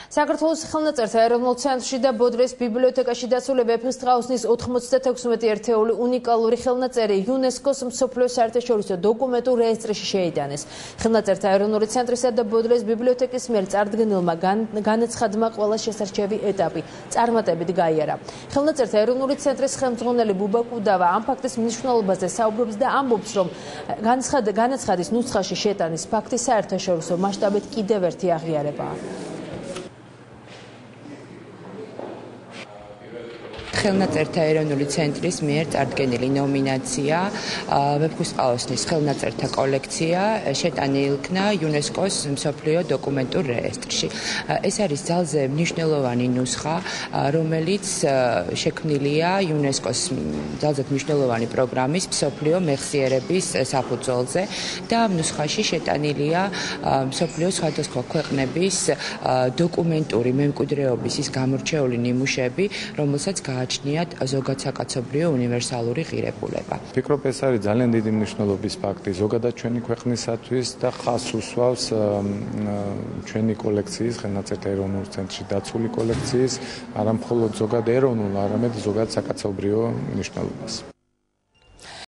საქართველოს ხელნაწერთა ეროვნულ ცენტრში და ბოდრეს ბიბლიოთეკაში დაცული ვეფხისტყაოსნის 96 ერთეული უნიკალური ხელნაწერი იუნესკოს მსოფლიო საერთაშორისო დოკუმენტურ რეესტრში შეიტანეს. ხელნაწერთა ეროვნული ცენტრისა და ბოდრეს ბიბლიოთეკის მიერ წარდგენილმა განაცხადმა ყველა შესარჩევი ეტაპი წარმატებით გაიარა. ხელნაწერთა ეროვნული ცენტრის ხელმძღვანელი ბუბა კუდავა ამ ფაქტის მნიშვნელობაზე საუბრობს და ამბობს, რომ განაცხადის ნუსხაში შეტანის ფაქტი საერთაშორისო მასშტაბით კიდევ ერთი აღიარებაა. ხელნაწერთა ეროვნული ცენტრის მიერ წარდგენილი ნომინაცია ვეფხისტყაოსნის ხელნაწერთა კოლექცია შეტანილი იქნა იუნესკოს მსოფლიო დოკუმენტურ რეესტრში. ეს არის ძალზე მნიშვნელოვანი ნუსხა, რომელიც შექმნილია იუნესკოს ძალზე მნიშვნელოვანი პროგრამის მსოფლიო მეხსიერების საფუძველზე და ამ ნუსხაში შეტანილია მსოფლიოს სხვადასხვა ქვეყნების დოკუმენტური მემკვიდრეობის ის გამორჩეული ნიმუშები, რომელსაც გააჩნიათ ზოგადსაკაცობრიო უნივერსალური ღირებულება. ვფიქრობ, ეს არის ძალიან დიდი მნიშვნელობის ფაქტი ზოგადად ჩვენი ქვეყნისათვის და ხაზს უსვავს ჩვენი კოლექციის, ხელნაწერთა ეროვნულ ცენტრში დაცული კოლექციის არა მხოლოდ ზოგად ეროვნულ, არამედ ზოგადსაკაცობრიო მნიშვნელობას.